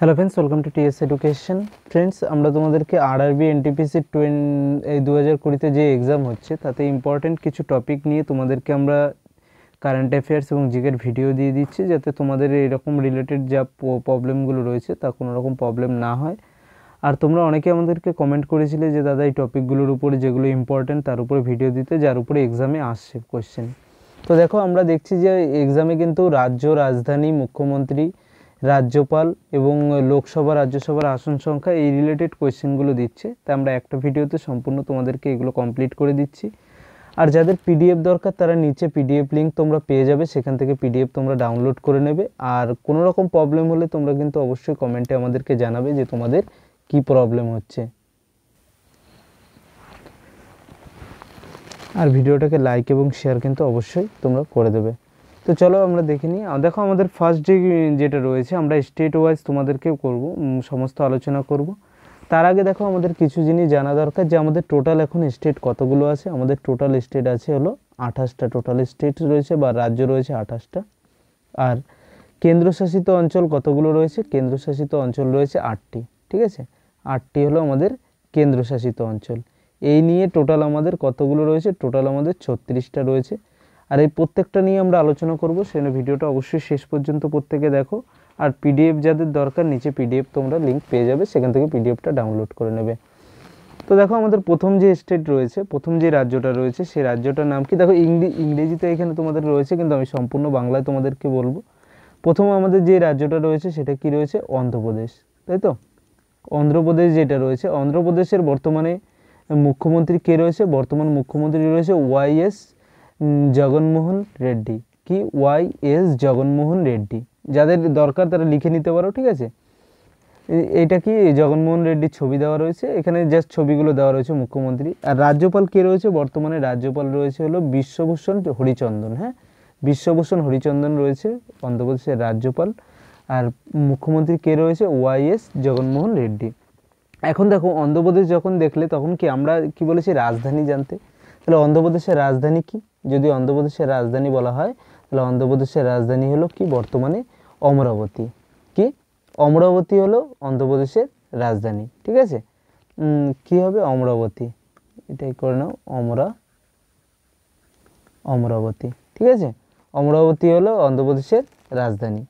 Hello friends, welcome to TS education. Friends, আমরা তোমাদেরকে RRB NTPC 2020-তে যে এক্সাম হচ্ছে তাতে ইম্পর্টেন্ট কিছু টপিক নিয়ে তোমাদেরকে আমরা কারেন্ট অ্যাফেয়ার্স এবং জিকের ভিডিও দিয়ে দিচ্ছি, যাতে তোমাদের এরকম রিলেটেড যা প্রবলেমগুলো রয়েছে তা কোনো রকম প্রবলেম না হয়। আর তোমরা অনেকে আমাদেরকে কমেন্ট করেছিলে যে দাদা এই টপিকগুলোর উপরে যেগুলো ইম্পর্টেন্ট তার উপরে ভিডিও দিতে, যার উপরে এক্সামে আসছে কোয়েশ্চেন। তো দেখো, আমরা দেখছি যে এক্সামে কিন্তু রাজ্য, রাজধানী, মুখ্যমন্ত্রী, রাজ্যপাল এবং লোকসভা, রাজ্যসভার আসন সংখ্যা এই রিলেটেড কোয়েশ্চেনগুলো দিচ্ছে। তাই আমরা একটা ভিডিওতে সম্পূর্ণ তোমাদেরকে এগুলো কমপ্লিট করে দিচ্ছি। আর যাদের পিডিএফ দরকার তারা নিচে পিডিএফ লিঙ্ক তোমরা পেয়ে যাবে, সেখান থেকে পিডিএফ তোমরা ডাউনলোড করে নেবে। আর কোনো রকম প্রবলেম হলে তোমরা কিন্তু অবশ্যই কমেন্টে আমাদেরকে জানাবে যে তোমাদের কি প্রবলেম হচ্ছে। আর ভিডিওটাকে লাইক এবং শেয়ার কিন্তু অবশ্যই তোমরা করে দেবে। তো চলো আমরা দেখে নিই। দেখো, আমাদের ফার্স্ট যেটা রয়েছে, আমরা স্টেট ওয়াইজ তোমাদেরকে করব, সমস্ত আলোচনা করব। তার আগে দেখো, আমাদের কিছু জিনিস জানা দরকার যে আমাদের টোটাল এখন স্টেট কতগুলো আছে। আমাদের টোটাল স্টেট আছে হলো 28টা। টোটাল স্টেট রয়েছে বা রাজ্য রয়েছে 28টা। আর কেন্দ্রশাসিত অঞ্চল কতগুলো রয়েছে? কেন্দ্রশাসিত অঞ্চল রয়েছে 8টি। ঠিক আছে, 8টি হলো আমাদের কেন্দ্রশাসিত অঞ্চল। এই নিয়ে টোটাল আমাদের কতগুলো রয়েছে? টোটাল আমাদের 36টা রয়েছে। আর এই প্রত্যেকটা নিয়ে আমরা আলোচনা করব, সেজন্য ভিডিওটা অবশ্যই শেষ পর্যন্ত প্রত্যেকে দেখো। আর পিডিএফ যাদের দরকার, নিচে পিডিএফ তোমরা লিঙ্ক পেয়ে যাবে, সেখান থেকে পিডিএফটা ডাউনলোড করে নেবে। তো দেখো, আমাদের প্রথম যে স্টেট রয়েছে, প্রথম যে রাজ্যটা রয়েছে, সেই রাজ্যটার নাম কি? দেখো, ইংরেজিতে এখানে তোমাদের রয়েছে, কিন্তু আমি সম্পূর্ণ বাংলায় তোমাদেরকে বলবো। প্রথম আমাদের যে রাজ্যটা রয়েছে সেটা কি রয়েছে? অন্ধ্রপ্রদেশ, তাই তো? অন্ধ্রপ্রদেশ যেটা রয়েছে, অন্ধ্রপ্রদেশের বর্তমানে মুখ্যমন্ত্রী কে রয়েছে? বর্তমান মুখ্যমন্ত্রী রয়েছে ওয়াইএস জগনমোহন রেড্ডি। কি? ওয়াইএস জগনমোহন রেড্ডি। যাদের দরকার তারা লিখে নিতে পারো, ঠিক আছে? এটা কি? জগনমোহন রেড্ডির ছবি দেওয়া রয়েছে এখানে, জাস্ট ছবিগুলো দেওয়া রয়েছে মুখ্যমন্ত্রী। আর রাজ্যপাল কে রয়েছে? বর্তমানে রাজ্যপাল রয়েছে হলো বিশ্বভূষণ হরিচন্দন। হ্যাঁ, বিশ্বভূষণ হরিচন্দন রয়েছে অন্ধ্রপ্রদেশের রাজ্যপাল। আর মুখ্যমন্ত্রী কে রয়েছে? ওয়াইএস জগনমোহন রেড্ডি। এখন দেখো, অন্ধ্রপ্রদেশ যখন দেখলে তখন কি আমরা কি বলেছি? রাজধানী জানতে। তাহলে অন্ধ্রপ্রদেশের রাজধানী কি? যদি অন্ধ্রপ্রদেশের রাজধানী বলা হয়, তাহলে অন্ধ্রপ্রদেশের রাজধানী হলো কি? বর্তমানে অমরাবতী। কি? অমরাবতী হলো অন্ধ্রপ্রদেশের রাজধানী। ঠিক আছে, কি হবে? অমরাবতী। এটাই করে নাও, অমরাবতী। ঠিক আছে, অমরাবতী হলো অন্ধ্রপ্রদেশের রাজধানী।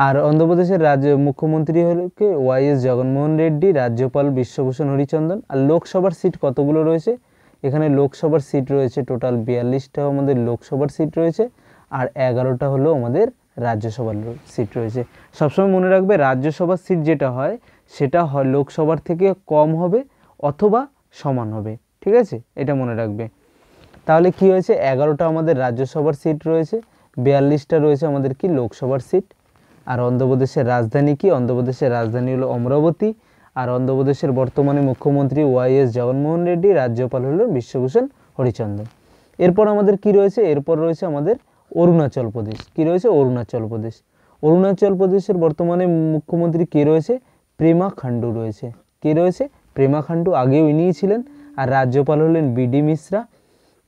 আর অন্ধ্রপ্রদেশের মুখ্যমন্ত্রী হলো কে? ওয়াইএস জগনমোহন রেড্ডি, রাজ্যপাল বিশ্বভূষণ হরিচন্দন। আর লোকসভার সিট কতগুলো রয়েছে? এখানে লোকসভার সিট রয়েছে টোটাল 42টা আমাদের লোকসভার সিট রয়েছে। আর 11টা হলো আমাদের রাজ্যসভার সিট রয়েছে। সবসময় মনে রাখবে, রাজ্যসভার সিট যেটা হয় সেটা হয় লোকসভার থেকে কম হবে অথবা সমান হবে। ঠিক আছে, এটা মনে রাখবে। তাহলে কি হয়েছে? 11টা আমাদের রাজ্যসভার সিট রয়েছে, 42টা রয়েছে আমাদের কি? লোকসভার সিট। আর অন্ধ্রপ্রদেশের রাজধানী কি? অন্ধ্রপ্রদেশের রাজধানী হলো অমরাবতী। আর অন্ধ্রপ্রদেশের বর্তমানে মুখ্যমন্ত্রী ওয়াইএস জগনমোহন রেড্ডি, রাজ্যপাল হলো বিশ্বভূষণ হরিচন্দন। এরপর আমাদের কি রয়েছে? এরপর রয়েছে আমাদের অরুণাচল প্রদেশ। কি রয়েছে? অরুণাচল প্রদেশ। অরুণাচল প্রদেশের বর্তমানে মুখ্যমন্ত্রী কে রয়েছে? পেমা খান্ডু রয়েছে। কে রয়েছে? পেমা খান্ডু। আগেও ইনিই ছিলেন। আর রাজ্যপাল হলেন বিডি মিশ্রা।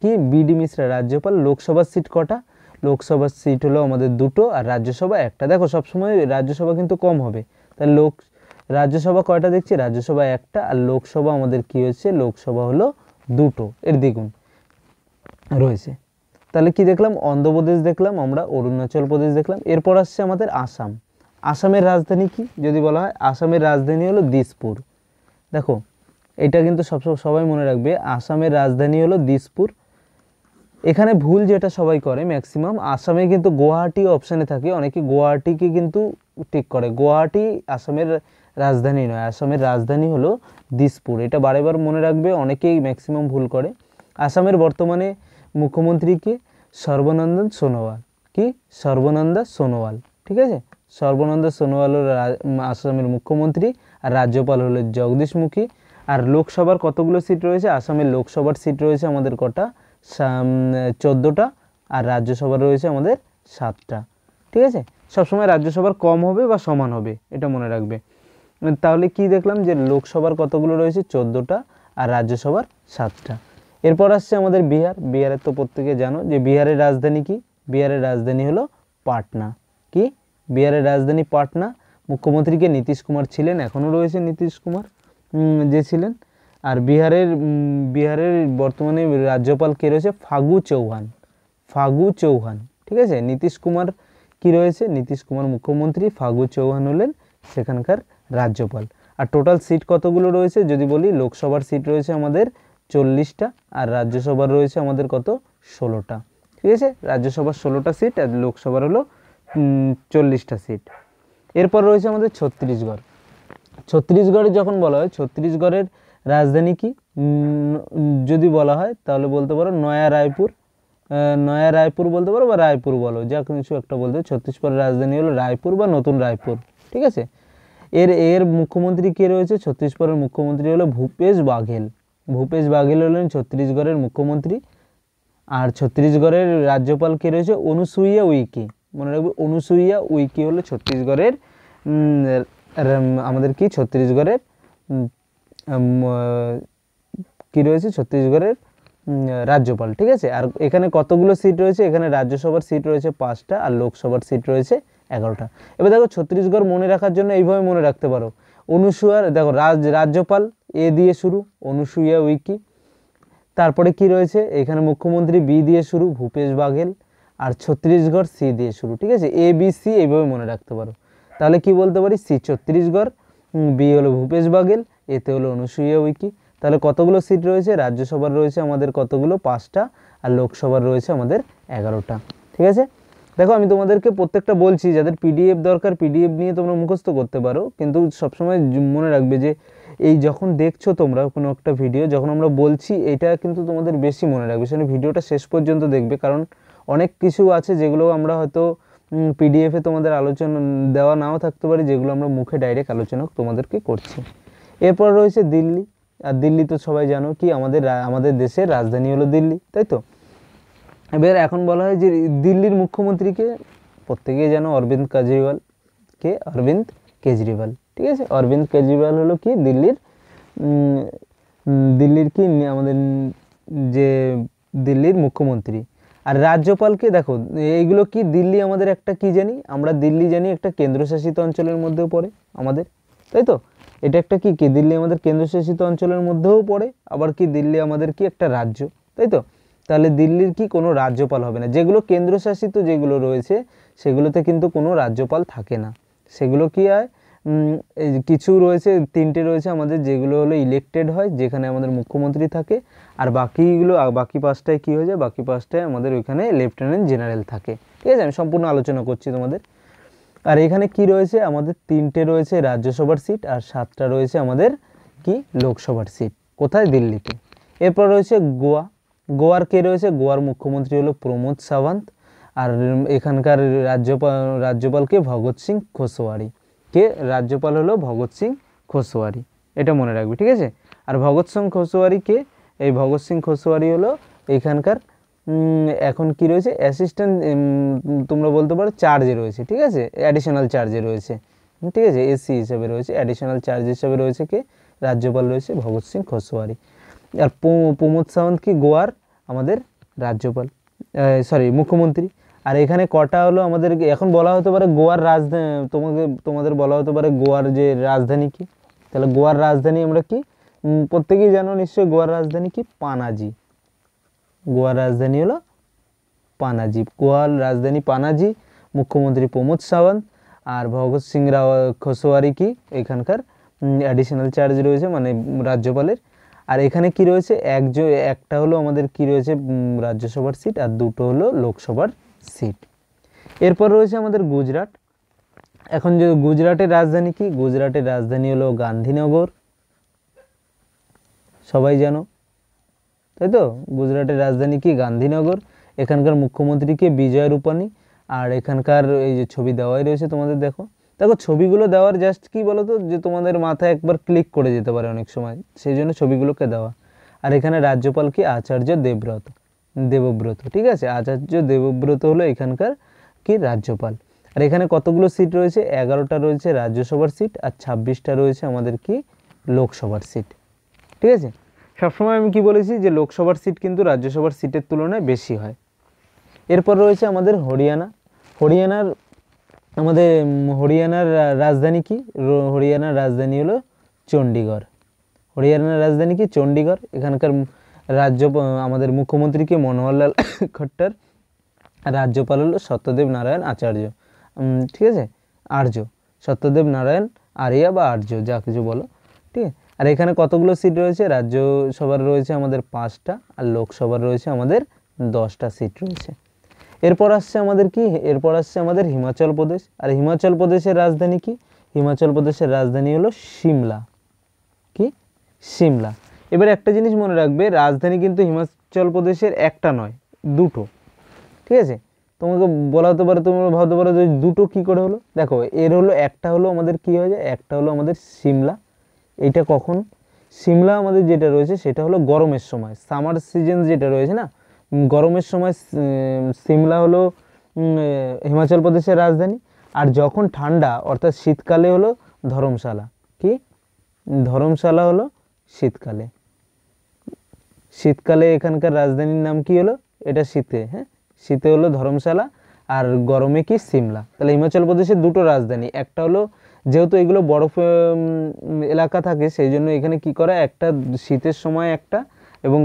কি? বিডি মিশ্রা রাজ্যপাল। লোকসভার সিট কটা? লোকসভার সিট হলো আমাদের 2টো, আর রাজ্যসভা 1টা। দেখো, সবসময় রাজ্যসভা কিন্তু কম হবে, তাই রাজ্যসভা কয়টা দেখছি? রাজ্যসভা 1টা। আর লোকসভা আমাদের কি হয়েছে? লোকসভা হলো 2টো, এর দ্বিগুণ রয়েছে। তাহলে কি দেখলাম? অন্ধ্রপ্রদেশ দেখলাম আমরা, অরুণাচল প্রদেশ দেখলাম। এরপর আসছে আমাদের আসাম। আসামের রাজধানী কি যদি বলা হয়? আসামের রাজধানী হলো দিসপুর। দেখো, এটা কিন্তু সবাই মনে রাখবে, আসামের রাজধানী হলো দিসপুর। এখানে ভুল যেটা সবাই করে ম্যাক্সিমাম, আসামে কিন্তু গুয়াহাটি অপশানে থাকে, অনেকে গুয়াহাটিকে কিন্তু ঠিক করে। গুয়াহাটি আসামের রাজধানী নয়, আসামের রাজধানী হলো দিসপুর। এটা বারে বার মনে রাখবে, অনেকেই ম্যাক্সিমাম ভুল করে। আসামের বর্তমানে মুখ্যমন্ত্রী কি? সর্বানন্দ সোনোয়াল। কি? সর্বানন্দ সোনোয়াল। ঠিক আছে, সর্বানন্দ সোনোয়াল হলো আসামের মুখ্যমন্ত্রী। আর রাজ্যপাল হলো জগদীশ মুখী। আর লোকসভার কতগুলো সিট রয়েছে? আসামের লোকসভার সিট রয়েছে আমাদের কটা? 14টা। আর রাজ্যসভা রয়েছে আমাদের 7টা। ঠিক আছে, সবসময় রাজ্যসভার কম হবে বা সমান হবে, এটা মনে রাখবে। তাহলে কি দেখলাম যে লোকসভার কতগুলো রয়েছে? 14টা। আর রাজ্যসভার 7টা। এরপর আসছে আমাদের বিহার। বিহারের তো প্রত্যেকে জানো যে বিহারের রাজধানী কি? বিহারের রাজধানী হলো পাটনা। কি? বিহারের রাজধানী পাটনা। মুখ্যমন্ত্রীকে নীতিশ কুমার ছিলেন, এখনও রয়েছে নীতিশ কুমার যে ছিলেন। আর বিহারের বর্তমানে রাজ্যপাল কে রয়েছে? ফাগু চৌহান। ঠিক আছে, নীতিশ কুমার কি রয়েছে? নীতিশ কুমার মুখ্যমন্ত্রী, ফাগু চৌহান হলেন সেখানকার রাজ্যপাল। আর টোটাল সিট কতগুলো রয়েছে যদি বলি, লোকসভার সিট রয়েছে আমাদের 40টা, আর রাজ্যসভার রয়েছে আমাদের কত? 16টা। ঠিক আছে, রাজ্যসভার 16টা সিট আর লোকসভার হলো 40টা সিট। এরপর রয়েছে আমাদের ছত্তিশগড় যখন বলা হয়, ছত্তিশগড়ের রাজধানী কি যদি বলা হয় তাহলে বলতে পারো নয়া রায়পুর বলতে পারো, বা রায়পুর বলো, যা কিছু একটা বলতে। ছত্তিশগড়ের রাজধানী হলো রায়পুর বা নতুন রায়পুর। ঠিক আছে, এর মুখ্যমন্ত্রী কে রয়েছে? ছত্তিশগড়ের মুখ্যমন্ত্রী হলো ভূপেশ বাঘেল হলেন ছত্তিশগড়ের মুখ্যমন্ত্রী। আর ছত্তিশগড়ের রাজ্যপাল কে রয়েছে? অনুসুইয়া উইকি। মনে রাখবে, অনুসুইয়া উইকি হলো ছত্তিশগড়ের আমাদের কি ছত্তিশগড়ের কি রয়েছে? ছত্তিশগড়ের রাজ্যপাল। ঠিক আছে, আর এখানে কতগুলো সিট রয়েছে? এখানে রাজ্যসভার সিট রয়েছে 5টা আর লোকসভার সিট রয়েছে 11টা। এবার দেখো ছত্তিশগড় মনে রাখার জন্য এইভাবে মনে রাখতে পারো, দেখো রাজ্যপাল এ দিয়ে শুরু, অনুসুইয়া উইকি। তারপরে কি রয়েছে? এখানে মুখ্যমন্ত্রী বি দিয়ে শুরু, ভূপেশ বাঘেল। আর ছত্তিশগড় সি দিয়ে শুরু। ঠিক আছে, এ বি সি এইভাবে মনে রাখতে পারো। তাহলে কি বলতে পারি? সি ছত্তিশগড়, বি হলো ভূপেশ বাঘেল, এতে হলো অনুসুইয়া উইকি। তাহলে কতগুলো সিট রয়েছে? রাজ্যসভার রয়েছে আমাদের কতগুলো? 5টা, আর লোকসভার রয়েছে আমাদের 11টা। ঠিক আছে, দেখো আমি তোমাদেরকে প্রত্যেকটা বলছি, যাদের পিডিএফ দরকার পিডিএফ নিয়ে তোমরা মুখস্থ করতে পারো, কিন্তু সবসময় মনে রাখবে যে এই যখন দেখছো তোমরা কোনো একটা ভিডিও, যখন আমরা বলছি এটা কিন্তু তোমাদের বেশি মনে রাখবে, সেটা ভিডিওটা শেষ পর্যন্ত দেখবে, কারণ অনেক কিছু আছে যেগুলো আমরা হয়তো পিডিএফে তোমাদের আলোচনা দেওয়া নাও থাকতে পারে, যেগুলো আমরা মুখে ডাইরেক্ট আলোচনা তোমাদেরকে করছি। এরপর রয়েছে দিল্লি। আর দিল্লি তো সবাই জানো কি আমাদের দেশের রাজধানী হলো দিল্লি, তাই তো। এবার এখন বলা হয় যে দিল্লির মুখ্যমন্ত্রীকে প্রত্যেকেই জানো, অরবিন্দ কেজরিওয়াল। ঠিক আছে, অরবিন্দ কেজরিওয়াল হলো কি দিল্লির কি আমাদের যে দিল্লির মুখ্যমন্ত্রী। আর রাজ্যপালকে দেখো, এইগুলো কি দিল্লি আমাদের একটা কি জানি আমরা, দিল্লি জানি একটা কেন্দ্রশাসিত অঞ্চলের মধ্যেও পড়ে আমাদের, তাই তো। এটা একটা কি দিল্লি আমাদের কেন্দ্রশাসিত অঞ্চলের মধ্যেও পড়ে, আবার কি দিল্লি আমাদের কি একটা রাজ্য, তাই তো। তাহলে দিল্লির কি কোনো রাজ্যপাল হবে না। যেগুলো কেন্দ্রশাসিত যেগুলো রয়েছে সেগুলোতে কিন্তু কোনো রাজ্যপাল থাকে না। সেগুলো কি হয়, কিছু রয়েছে, 3টে রয়েছে আমাদের, যেগুলো হলো ইলেক্টেড হয়, যেখানে আমাদের মুখ্যমন্ত্রী থাকে। আর বাকি 5টায় কী হয়ে যায়? বাকি 5টায় আমাদের ওইখানে লেফটেন্যান্ট জেনারেল থাকে। ঠিক আছে, আমি সম্পূর্ণ আলোচনা করছি তোমাদের। আর এখানে কি রয়েছে? আমাদের 3টে রয়েছে রাজ্যসভার সিট, আর 7টা রয়েছে আমাদের কি লোকসভার সিট। কোথায়? দিল্লিতে। এরপর রয়েছে গোয়ার কে রয়েছে? গোয়ার মুখ্যমন্ত্রী হলো প্রমোদ সাওয়ান্ত। আর এখানকার রাজ্যপালকে ভগৎ সিং কোশোয়ারি। রাজ্যপাল হলো ভগৎ সিং কোশোয়ারি, এটা মনে রাখবে। ঠিক আছে, আর ভগৎ সিং কোশোয়ারি কে? এই ভগৎ সিং কোশোয়ারি হলো এখানকার এখন কি রয়েছে? অ্যাসিস্ট্যান্ট, তোমরা বলতে পারো চার্জে রয়েছে। ঠিক আছে, অ্যাডিশনাল চার্জে রয়েছে। ঠিক আছে, এসি হিসেবে রয়েছে, অ্যাডিশনাল চার্জ হিসেবে রয়েছে কে? রাজ্যপাল রয়েছে ভগৎ সিং কোশোয়ারি। আর প্রমোদ সাওয়ান্ত কি গোয়ার আমাদের রাজ্যপাল, মুখ্যমন্ত্রী। আর এখানে কটা হলো আমাদের, এখন বলা হতে পারে গোয়ার রাজধানী, তোমাদের বলা হতে পারে গোয়ার যে রাজধানী কি। তাহলে গোয়ার রাজধানী আমরা কি প্রত্যেকেই জানো নিশ্চয়ই, গোয়ার রাজধানী কি? পানাজি। গোয়ার রাজধানী হলো পানাজি। গোয়ার রাজধানী পানাজি, মুখ্যমন্ত্রী প্রমোদ সাওয়ান্ত। আর ভগৎ সিং কোশোয়ারি কি এখানকার অ্যাডিশনাল চার্জ রয়েছে, মানে রাজ্যপালের। আর এখানে কি রয়েছে? একটা হলো আমাদের কি রয়েছে? রাজ্যসভার সিট, আর 2টো হলো লোকসভার সিট। এরপর রয়েছে আমাদের গুজরাট। এখন যে গুজরাটের রাজধানী কি? গুজরাটের রাজধানী হলো গান্ধীনগর, সবাই জানো, তাই তো। গুজরাটের রাজধানী কি? গান্ধীনগর। এখানকার মুখ্যমন্ত্রী কি? বিজয় রূপানী। আর এখানকার এই যে ছবি দেওয়াই রয়েছে তোমাদের, দেখো ছবিগুলো দেওয়ার জাস্ট কি বলতো, যে তোমাদের মাথায় একবার ক্লিক করে যেতে পারে অনেক সময়, সেই জন্য ছবিগুলোকে দেওয়া। আর এখানে রাজ্যপাল কি? আচার্য দেবব্রত। ঠিক আছে, আচার্য দেবব্রত হলো এখানকার কি রাজ্যপাল। আর এখানে কতগুলো সিট রয়েছে? 11টা রয়েছে রাজ্যসভার সিট, আর 26টা রয়েছে আমাদের কি লোকসভার সিট। ঠিক আছে, সবসময় আমি কি বলেছি যে লোকসভার সিট কিন্তু রাজ্যসভার সিটের তুলনায় বেশি হয়। এরপর রয়েছে আমাদের হরিয়ানার আমাদের হরিয়ানার রাজধানী কি? হরিয়ানার রাজধানী হলো চণ্ডীগড়। হরিয়ানার রাজধানী কি? চণ্ডীগড়। এখানকার আমাদের মুখ্যমন্ত্রী কি? মনোহরলাল খট্টার। রাজ্যপাল হলো সত্যদেব নারায়ণ আচার্য। ঠিক আছে, আর্য, সত্যদেব নারায়ণ আরিয়া বা আর্য, যা কিছু বলো, ঠিক আছে। আর এখানে কতগুলো সিট রয়েছে? রাজ্যসভার রয়েছে আমাদের 5টা, আর লোকসভার রয়েছে আমাদের 10টা সিট রয়েছে। এরপর আসছে আমাদের কি? এরপর আসছে আমাদের হিমাচল প্রদেশ। আর হিমাচল প্রদেশের রাজধানী কি? হিমাচল প্রদেশের রাজধানী হলো সিমলা। কি? সিমলা। এবার একটা জিনিস মনে রাখবে, রাজধানী কিন্তু হিমাচল প্রদেশের একটা নয়, দুটো, ঠিক আছে। তোমাকে বলা হতে পারে, তোমরা ভাবতে পারো যে দুটো কি করে হলো। দেখো, এর হলো একটা হলো আমাদের কি হয়ে যায়, একটা হলো আমাদের সিমলা। এইটা কখন? সিমলা আমাদের যেটা রয়েছে সেটা হলো গরমের সময়, সামার সিজন যেটা রয়েছে না, গরমের সময় সিমলা হলো হিমাচল প্রদেশের রাজধানী। আর যখন ঠান্ডা অর্থাৎ শীতকালে হলো ধর্মশালা। কি? ধর্মশালা হলো শীতকালে। শীতকালে এখানকার রাজধানীর নাম কি হলো? এটা শীতে, হ্যাঁ, শীতে হলো ধর্মশালা, আর গরমে কি? সিমলা। তাহলে হিমাচল প্রদেশের দুটো রাজধানী, একটা হলো, যেহেতু এগুলো বরফ এলাকা থাকে সেই জন্য এখানে কি করে, একটা শীতের সময় একটা, এবং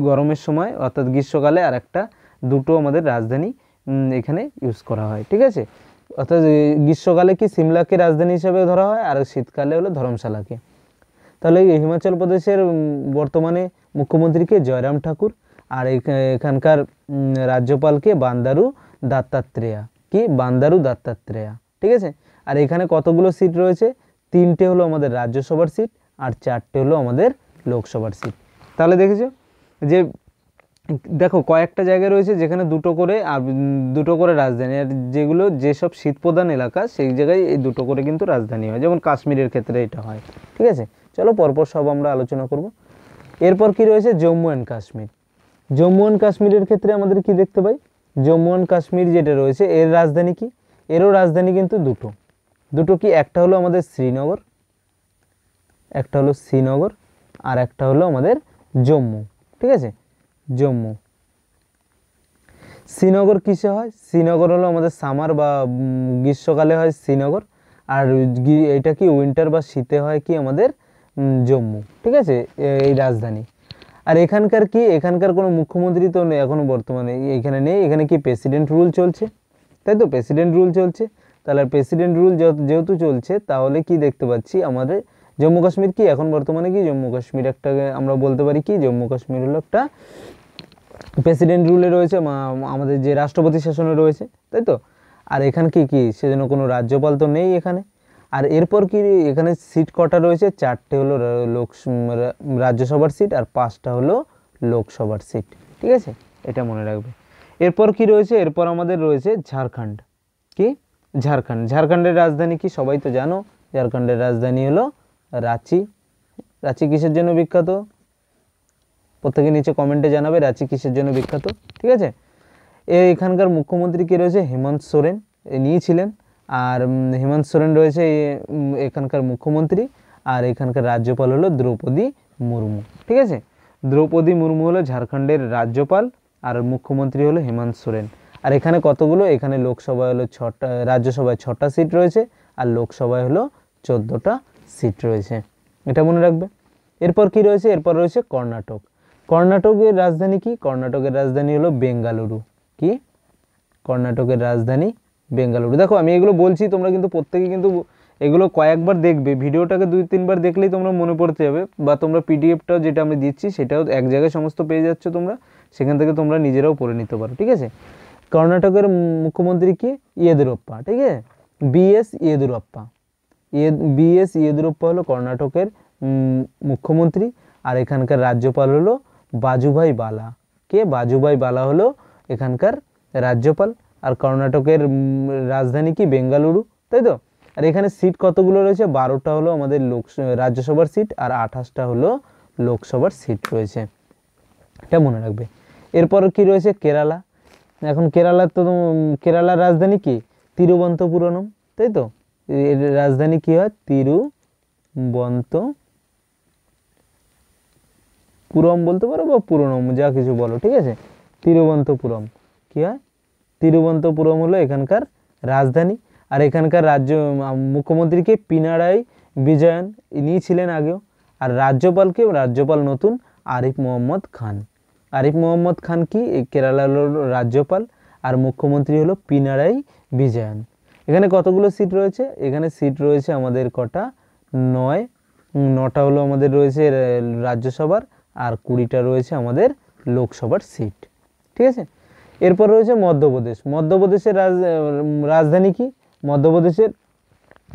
গরমের সময় অর্থাৎ গ্রীষ্মকালে আর একটা, দুটো আমাদের রাজধানী এখানে ইউজ করা হয়, ঠিক আছে। অর্থাৎ গ্রীষ্মকালে কি সিমলাকে রাজধানী হিসেবে ধরা হয়, আর শীতকালে হলো ধর্মশালাকে। তাহলে হিমাচল প্রদেশের বর্তমানে মুখ্যমন্ত্রীকে জয়রাম ঠাকুর, আর এখানকার রাজ্যপালকে বান্দারু দত্তাত্রেয়া। কি? বান্দারু দত্তাত্রেয়া, ঠিক আছে। আর এখানে কতগুলো সিট রয়েছে? 3টে হলো আমাদের রাজ্যসভার সিট, আর 4টে হলো আমাদের লোকসভার সিট। তাহলে দেখেছো যে, দেখো কয়েকটা জায়গায় রয়েছে যেখানে দুটো করে রাজধানী, আর যেগুলো যেসব শীতপ্রধান এলাকা সেই জায়গায় এই দুটো করে কিন্তু রাজধানী হয়, যেমন কাশ্মীরের ক্ষেত্রে এটা হয়, ঠিক আছে। চলো পরপর সব আমরা আলোচনা করব। এরপর কি রয়েছে? জম্মু অ্যান্ড কাশ্মীর। জম্মু অ্যান্ড কাশ্মীরের ক্ষেত্রে আমাদের কি দেখতে পাই? জম্মু অ্যান্ড কাশ্মীর যেটা রয়েছে এর রাজধানী কি? এরও রাজধানী কিন্তু দুটো কি? একটা হলো আমাদের শ্রীনগর, আর একটা হলো আমাদের জম্মু, ঠিক আছে, জম্মু। শ্রীনগর কিসে হয়? শ্রীনগর হলো আমাদের সামার বা গ্রীষ্মকালে হয় শ্রীনগর, আর এটা কি উইন্টার বা শীতে হয় কি আমাদের জম্মু, ঠিক আছে, এই রাজধানী। আর এখানকার কি? এখানকার কোনো মুখ্যমন্ত্রী তো এখনো বর্তমানে এখানে নেই, এখানে কি প্রেসিডেন্ট রুল চলছে, তাই তো, প্রেসিডেন্ট রুল চলছে। তাহলে প্রেসিডেন্ট রুল যেহেতু চলছে, তাহলে কি দেখতে পাচ্ছি আমাদের জম্মু কাশ্মীর কি এখন বর্তমানে কি? জম্মু কাশ্মীর একটা, আমরা বলতে পারি কি জম্মু কাশ্মীর হলো একটা প্রেসিডেন্ট রুলে রয়েছে, আমাদের যে রাষ্ট্রপতি শাসনে রয়েছে, তাই তো। আর এখানে কি সেজন্য কোনো রাজ্যপাল তো নেই এখানে। আর এরপর কি এখানে সিট কটা রয়েছে? 4টে হলো রাজ্যসভার সিট, আর 5টা হলো লোকসভার সিট, ঠিক আছে, এটা মনে রাখবে। এরপর কি রয়েছে? এরপর আমাদের রয়েছে ঝাড়খণ্ড। কি? ঝাড়খণ্ডের রাজধানী কি? সবাই তো জানো, ঝাড়খণ্ডের রাজধানী হলো রাঁচি। রাঁচি কিসের জন্য বিখ্যাত? প্রত্যেকে নিচে কমেন্টে জানাবে রাঁচি কিসের জন্য বিখ্যাত, ঠিক আছে। এখানকার মুখ্যমন্ত্রী কি রয়েছে? হেমন্ত সোরেন নিয়েছিলেন। আর হেমন্ত সোরেন রয়েছে এখানকার মুখ্যমন্ত্রী, আর এখানকার রাজ্যপাল হলো দ্রৌপদী মুর্মু, ঠিক আছে। দ্রৌপদী মুর্মু হলো ঝাড়খণ্ডের রাজ্যপাল, আর মুখ্যমন্ত্রী হলো হেমন্ত সোরেন। আর এখানে কতগুলো? এখানে লোকসভায় হলো 6টা, রাজ্যসভায় 6টা সিট রয়েছে, আর লোকসভায় হলো 14টা সিট রয়েছে, এটা মনে রাখবে। এরপর কি রয়েছে? এরপর রয়েছে কর্ণাটক। কর্ণাটকের রাজধানী কি? কর্ণাটকের রাজধানী হলো বেঙ্গালুরু। কি? কর্ণাটকের রাজধানী বেঙ্গালুরু। দেখো আমি এগুলো বলছি, তোমরা কিন্তু প্রত্যেকে কিন্তু এগুলো কয়েকবার দেখবে, ভিডিওটাকে 2-3বার দেখলেই তোমরা মনে পড়তে যাবে, বা তোমরা পিডিএফটাও যেটা আমি দিচ্ছি সেটাও এক জায়গায় সমস্ত পেয়ে যাচ্ছ তোমরা, সেখান থেকে তোমরা নিজেরাও পড়ে নিতে পারো, ঠিক আছে। কর্ণাটকের মুখ্যমন্ত্রী কি? ইয়েদুরাপ্পা, ঠিক আছে, বিএস ইয়েদুরাপ্পা। বিএস ইয়েদুরাপ্পা হলো কর্ণাটকের মুখ্যমন্ত্রী, আর এখানকার রাজ্যপাল হলো বাজুভাই বালা। কে? বাজুভাই বালা হলো এখানকার রাজ্যপাল। আর কর্ণাটকের রাজধানী কি? বেঙ্গালুরু, তাই তো। আর এখানে সিট কতগুলো রয়েছে? 12টা হলো আমাদের রাজ্যসভার সিট, আর 28টা হলো লোকসভার সিট রয়েছে, এটা মনে রাখবে। এরপর কি রয়েছে? কেরালা। এখন কেরালার রাজধানী কি? তিরুবন্তপুরম, তাই তো। এর রাজধানী কি হয়? তিরুবন্তপুরম বলতে পারো, বা পুরনম, যা কিছু বলো, ঠিক আছে। তিরুবন্তপুরম কি হয়? তিরুবন্তপুরম হলো এখানকার রাজধানী। আর এখানকার মুখ্যমন্ত্রীকে পিনারাই বিজয়ন, ইনি ছিলেন আগেও। আর রাজ্যপাল নতুন আরিফ মোহাম্মদ খান। আরিফ মোহাম্মদ খান কি কেরালার রাজ্যপাল, আর মুখ্যমন্ত্রী হলো পিনারাই বিজয়ন। এখানে কতগুলো সিট রয়েছে? এখানে সিট রয়েছে আমাদের কটা? 9টা হলো আমাদের রয়েছে রাজ্যসভার, আর 20টা রয়েছে আমাদের লোকসভার সিট। ঠিক আছে, এরপর রয়েছে মধ্যপ্রদেশ। মধ্যপ্রদেশের রাজধানী কি? মধ্যপ্রদেশের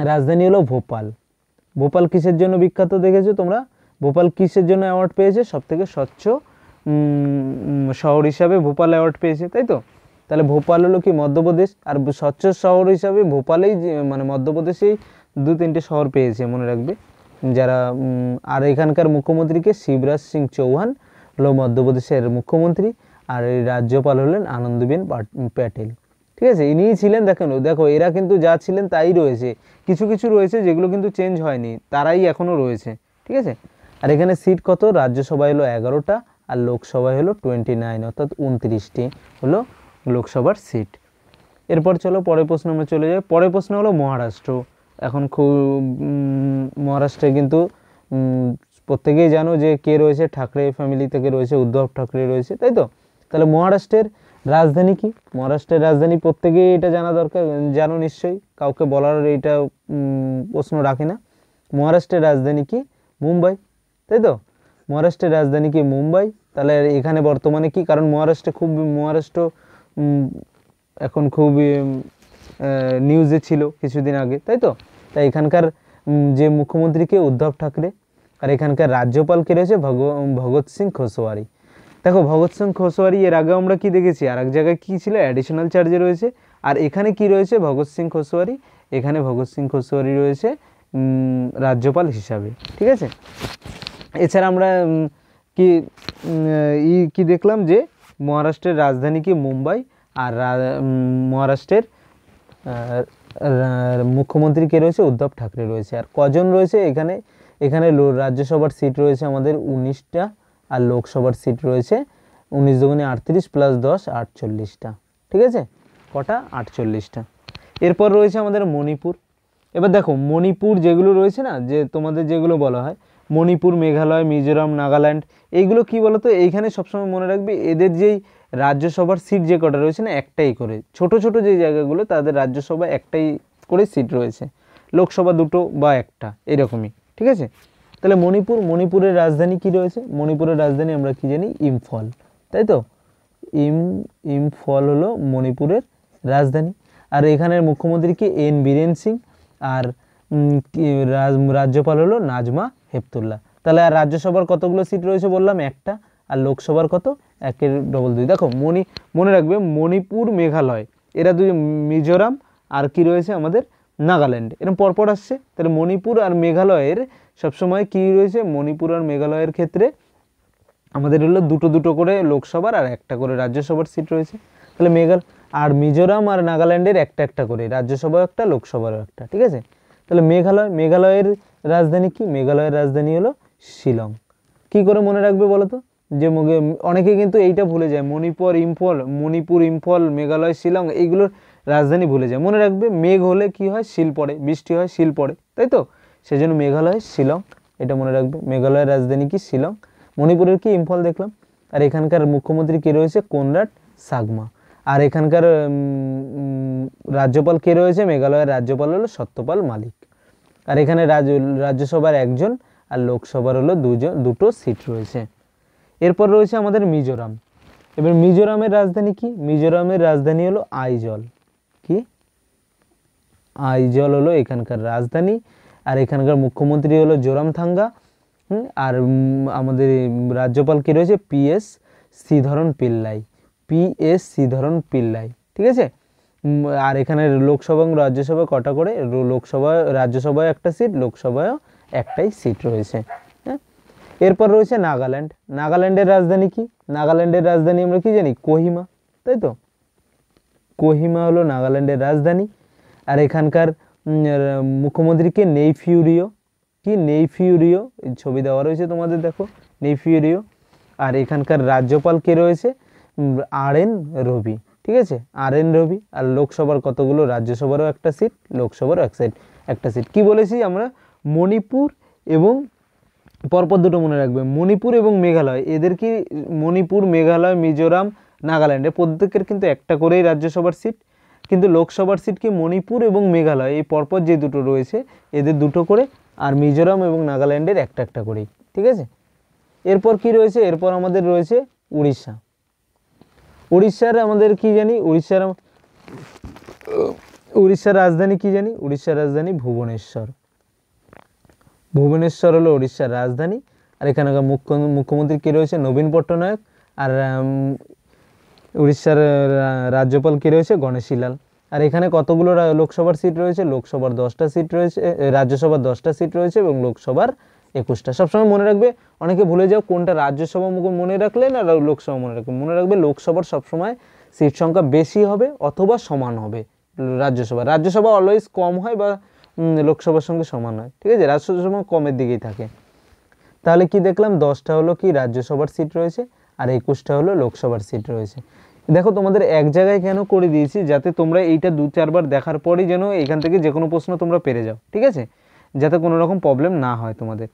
রাজধানী হলো ভোপাল। ভোপাল কিসের জন্য বিখ্যাত দেখেছো তোমরা? ভোপাল কিসের জন্য অ্যাওয়ার্ড পেয়েছে? সবথেকে স্বচ্ছ শহর হিসাবে ভোপাল অ্যাওয়ার্ড পেয়েছে, তাই তো? তাহলে ভোপাল হলো কি মধ্যপ্রদেশ, আর স্বচ্ছ শহর হিসাবে ভোপালেই মানে মধ্যপ্রদেশেই 2-3টে শহর পেয়েছে, মনে রাখবে যারা। আর এখানকার মুখ্যমন্ত্রীকে শিবরাজ সিং চৌহান হলো মধ্যপ্রদেশের মুখ্যমন্ত্রী, আর এই রাজ্যপাল হলেন আনন্দবেন প্যাটেল। ঠিক আছে, ইনিই ছিলেন। দেখো এরা কিন্তু যা ছিলেন তাই রয়েছে, কিছু কিছু রয়েছে যেগুলো কিন্তু চেঞ্জ হয়নি, তারাই এখনও রয়েছে। ঠিক আছে, আর এখানে সিট কত? রাজ্যসভায় হলো 11টা, আর লোকসভায় হলো 29, অর্থাৎ 29টি হলো লোকসভার সিট। এরপর চলো পরের প্রশ্ন আমরা চলে যাই। পরের প্রশ্ন হলো মহারাষ্ট্র। এখন খুব মহারাষ্ট্রে কিন্তু প্রত্যেকেই জানো যে কে রয়েছে, ঠাকরে ফ্যামিলি থেকে রয়েছে, উদ্ধব ঠাকরে রয়েছে, তাই তো? তাহলে মহারাষ্ট্রের রাজধানী কি? মহারাষ্ট্রের রাজধানী প্রত্যেকেই এটা জানা দরকার, জানো নিশ্চয়ই, কাউকে বলার এটা প্রশ্ন রাখে না। মহারাষ্ট্রের রাজধানী কি? মুম্বাই, তাই তো? মহারাষ্ট্রের রাজধানী কি? মুম্বাই। তাহলে এখানে বর্তমানে কি, কারণ মহারাষ্ট্র এখন খুব নিউজে ছিল কিছুদিন আগে, তাই তো? তাই এখানকার যে মুখ্যমন্ত্রীকে উদ্ধব ঠাকরে, আর এখানকার রাজ্যপালকে রয়েছে ভগৎ সিং কোশোয়ারি। দেখো ভগৎ সিং কোশোয়ারি এর আগে আমরা কি দেখেছি, আর এক জায়গায় কী ছিল, অ্যাডিশনাল চার্জে রয়েছে, আর এখানে কি রয়েছে? ভগৎ সিং কোশোয়ারি। এখানে ভগৎ সিং কোশোয়ারি রয়েছে রাজ্যপাল হিসাবে। ঠিক আছে, এছাড়া আমরা কি দেখলাম যে মহারাষ্ট্রের রাজধানী কি? মুম্বাই। আর মহারাষ্ট্রের মুখ্যমন্ত্রী কে রয়েছে? উদ্ধব ঠাকরে রয়েছে। আর কজন রয়েছে এখানে রাজ্যসভার সিট রয়েছে আমাদের 19টা, আর লোকসভার সিট রয়েছে 19 দুগুণে 38 প্লাস 10 48টা। ঠিক আছে, কটা? 48টা। এরপর রয়েছে আমাদের মণিপুর। এবার দেখো মণিপুর যেগুলো রয়েছে না, যে তোমাদের যেগুলো বলা হয় মণিপুর, মেঘালয়, মিজোরাম, নাগাল্যান্ড, এইগুলো কি বলতো, এইখানে সবসময় মনে রাখবে এদের যেই রাজ্যসভার সিট যে কটা রয়েছে না, একটাই করে। ছোট ছোট যে জায়গাগুলো তাদের রাজ্যসভা একটাই করে সিট রয়েছে, লোকসভা 2টো বা 1টা, এরকমই। ঠিক আছে, তাহলে মণিপুরের রাজধানী কি রয়েছে? মণিপুরের রাজধানী আমরা কি জানি? ইম্ফল, তাই তো? ইম্ফল হলো মণিপুরের রাজধানী। আর এখানের মুখ্যমন্ত্রী কি? এন বীরেন সিং। আর রাজ্যপাল হলো নাজমা হেপতুল্লাহ। তাহলে আর রাজ্যসভার কতগুলো সিট রয়েছে বললাম? 1টা। আর লোকসভার কত? 1-এর ডবল 2। দেখো মনে রাখবে মণিপুর, মেঘালয় এরা দুই, মিজোরাম আর কি রয়েছে আমাদের? নাগাল্যান্ড, এরকম পরপর আসছে। তাহলে মণিপুর আর মেঘালয়ের সবসময় কি রয়েছে? মণিপুর আর মেঘালয়ের ক্ষেত্রে আমাদের হলো 2টো করে লোকসভার আর 1টা করে রাজ্যসভার সিট রয়েছে। তাহলে আর মিজোরাম আর নাগাল্যান্ডের 1টা করে, রাজ্যসভাও 1টা, লোকসভারও 1টা। ঠিক আছে, তাহলে মেঘালয়ের রাজধানী কি? মেঘালয়ের রাজধানী হলো শিলং। কি করে মনে রাখবে বলো তো? যে অনেকে কিন্তু এইটা ভুলে যায়, মণিপুর, ইম্ফল, মেঘালয়, শিলং, এইগুলোর রাজধানী ভুলে যায়। মনে রাখবে মেঘ হলে কি হয়? শিল পড়ে, বৃষ্টি হয়, শিল পড়ে, তাই তো? সেজন্য মেঘালয়, শিলং, এটা মনে রাখবে। মেঘালয়ের রাজধানী কি? শিলং। মণিপুরের কি? ইম্ফল দেখলাম। আর এখানকার মুখ্যমন্ত্রী কে রয়েছে? কনরাড সাংমা। আর এখানকার রাজ্যপাল কে রয়েছে? মেঘালয়ের রাজ্যপাল হলো সত্যপাল মালিক। আর এখানে রাজ্যসভার 1জন, আর লোকসভার হলো 2টো সিট রয়েছে। এরপর রয়েছে আমাদের মিজোরাম। এবার মিজোরামের রাজধানী কি? মিজোরামের রাজধানী হলো আইজল। কি? আইজল হলো এখানকার রাজধানী। আর এখানকার মুখ্যমন্ত্রী হলো জোরামথাঙ্গা। আর আমাদের রাজ্যপাল কি রয়েছে? PS শ্রীধরন পিল্লাই। ঠিক আছে, আর এখানে লোকসভা এবং রাজ্যসভা কটা করে? রাজ্যসভায় 1টা সিট, লোকসভায়ও 1টাই সিট রয়েছে। হ্যাঁ, এরপর রয়েছে নাগাল্যান্ডের রাজধানী কি? নাগাল্যান্ডের রাজধানী আমরা কি জানি? কোহিমা, তাই তো? কোহিমা হলো নাগাল্যান্ডের রাজধানী। আর এখানকার মুখ্যমন্ত্রীকে নেইফিউরিও। কি? নেইফিউরিও, ছবি দেওয়া রয়েছে তোমাদের, দেখো নেইফিউরিও। আর এখানকার রাজ্যপাল কে রয়েছে? RN রবি। ঠিক আছে, RN রবি। আর লোকসভার কতগুলো, রাজ্যসভারও একটা সিট, লোকসভারও একটা সিট। কি বলেছি আমরা, মণিপুর এবং পরপর দুটো মনে রাখবে, মণিপুর এবং মেঘালয়, এদের কি মণিপুর, মেঘালয়, মিজোরাম, নাগাল্যান্ডে প্রত্যেকের কিন্তু একটা করেই রাজ্যসভার সিট, কিন্তু লোকসভার সিট কি মণিপুর এবং মেঘালয় এই পরপর যে দুটো রয়েছে এদের দুটো করে, আর মিজোরাম এবং নাগাল্যান্ডের একটা একটা করেই। ঠিক আছে, এরপর কি রয়েছে, এরপর আমাদের রয়েছে উড়িষ্যা। উড়িষ্যার আমাদের কি জানি, উড়িষ্যার রাজধানী কি জানি, উড়িষ্যার রাজধানী ভুবনেশ্বর। ভুবনেশ্বর হলো উড়িষ্যার রাজধানী। আর এখানকার মুখ্যমন্ত্রী কে রয়েছে, নবীন পট্টনায়ক। আর উড়িষ্যার রাজ্যপাল কে রয়েছে, গণেশীলাল। আর এখানে কতগুলো লোকসভার সিট রয়েছে, লোকসভার 10টা সিট রয়েছে, রাজ্যসভার 10টা সিট রয়েছে এবং লোকসভার 21টা। সবসময় মনে রাখবে, অনেকে ভুলে যাও কোনটা রাজ্যসভা মনে রাখলে না লোকসভা মনে রাখবে, মনে রাখবে লোকসভার সবসময় সিট সংখ্যা বেশি হবে অথবা সমান হবে রাজ্যসভা অলওয়েজ কম হয় বা লোকসভার সঙ্গে সমান হয়। ঠিক আছে, রাজ্যসভা কমের দিকেই থাকে। তাহলে কি দেখলাম, 10টা হলো কি রাজ্যসভার সিট রয়েছে আর 21টা হলো লোকসভার সিট রয়েছে। দেখো তোমাদের এক জায়গায় কেন করে দিয়েছি, যাতে তোমরা এইটা 2-4 বার দেখার পরেই যেন এখান থেকে যে কোনো প্রশ্ন তোমরা পেরে যাও। ঠিক আছে, যাতে কোনো রকম প্রবলেম না হয় তোমাদের।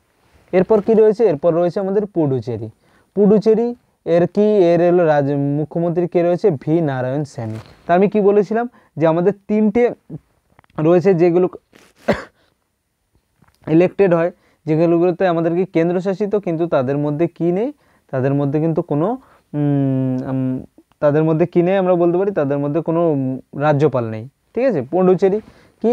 এরপর কি রয়েছে, এরপর রয়েছে আমাদের পুডুচেরি। পুডুচেরি এর হলো মুখ্যমন্ত্রী কে রয়েছে, ভি নারায়ণ স্বামী। তা আমি কি বলেছিলাম যে আমাদের 3টে রয়েছে যেগুলো ইলেক্টেড হয়, যেগুলোতে আমাদেরকে কেন্দ্রশাসিত, কিন্তু তাদের মধ্যে কি নেই, তাদের মধ্যে কিন্তু কোনো তাদের মধ্যে কি নেই আমরা বলতে পারি, তাদের মধ্যে কোনো রাজ্যপাল নেই। ঠিক আছে, পন্ডুচেরি কি,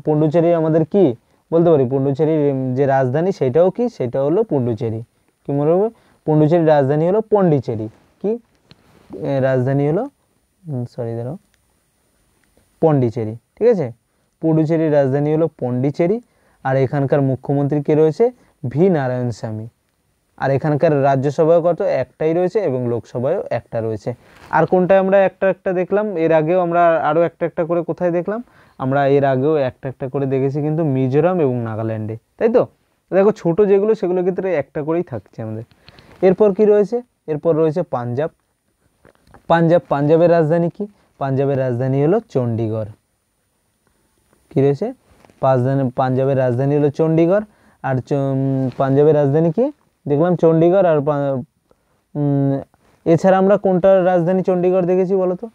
পন্ডুচেরি আমাদের কি বলতে পারি, পন্ডুচেরির যে রাজধানী সেটাও কি, সেটা হলো পন্ডুচেরি। কি মনে হবে, পন্ডুচেরির রাজধানী হলো পন্ডিচেরি। কি রাজধানী হলো পন্ডিচেরি। ঠিক আছে, পুডুচেরির রাজধানী হলো পন্ডিচেরি। আর এখানকার মুখ্যমন্ত্রী কে রয়েছে, ভি নারায়ণ স্বামী। আর এখানকার রাজ্যসভায় কত, একটাই রয়েছে এবং লোকসভায়ও একটা রয়েছে। আর কোনটা আমরা একটা একটা দেখলাম, এর আগেও আমরা আরও একটা একটা করে কোথায় দেখলাম, আমরা এর আগেও একটা একটা করে দেখেছি কিন্তু মিজোরাম এবং নাগাল্যান্ডে, তাই তো। দেখো ছোট যেগুলো সেগুলোর ক্ষেত্রে একটা করেই থাকছে আমাদের। এরপর কি রয়েছে, এরপর রয়েছে পাঞ্জাবের রাজধানী কি, পাঞ্জাবের রাজধানী হলো চণ্ডীগড়। কি রয়েছে, পাঞ্জাবের রাজধানী হলো চণ্ডীগড়। আর পাঞ্জাবের রাজধানী কি দেখলাম, চণ্ডীগড়। আর এছাড়া আমরা কোনটার রাজধানী চণ্ডীগড় দেখেছি বলো তো,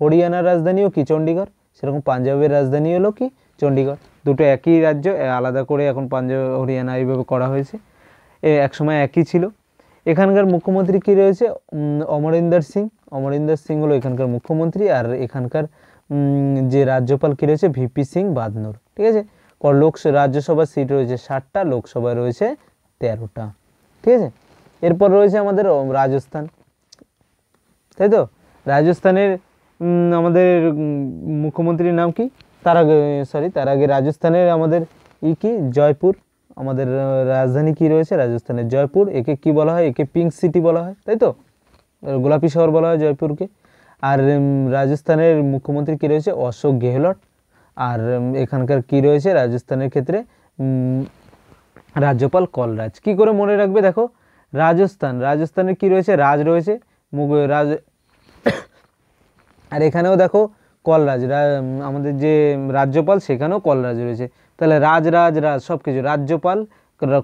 হরিয়ানার রাজধানীও কি চণ্ডীগড়, সেরকম পাঞ্জাবের রাজধানী হলো কি চণ্ডীগড়। দুটো একই রাজ্য, আলাদা করে এখন পাঞ্জাব হরিয়ানা এইভাবে করা হয়েছে, একসময় একই ছিল। এখানকার মুখ্যমন্ত্রী কি রয়েছে, অমরিন্দর সিং হলো এখানকার মুখ্যমন্ত্রী। আর এখানকার যে রাজ্যপাল কি রয়েছে, ভিপি সিং বাদনোর। ঠিক আছে, রাজ্যসভার সিট রয়েছে 60টা, লোকসভায় রয়েছে 13টা। ঠিক আছে, এরপর রয়েছে আমাদের রাজস্থান, তাই তো। রাজস্থানের আমাদের মুখ্যমন্ত্রীর নাম কি, তার আগে রাজস্থানের আমাদের কি, জয়পুর। আমাদের রাজধানী কি রয়েছে, রাজস্থানের জয়পুর। একে কি বলা হয়, একে পিঙ্ক সিটি বলা হয়, তাই তো, গোলাপি শহর বলা হয় জয়পুরকে। আর রাজস্থানের মুখ্যমন্ত্রী কি রয়েছে, অশোক গেহলট। আর এখানকার কি রয়েছে রাজস্থানের ক্ষেত্রে, রাজ্যপাল কলরাজ। কি করে মনে রাখবে, দেখো রাজস্থানের কি রয়েছে, রাজ রয়েছে, আর এখানেও দেখো কলরাজ, আমাদের যে রাজ্যপাল সেখানেও কলরাজ রয়েছে। তাহলে রাজ সব কিছু, রাজ্যপাল,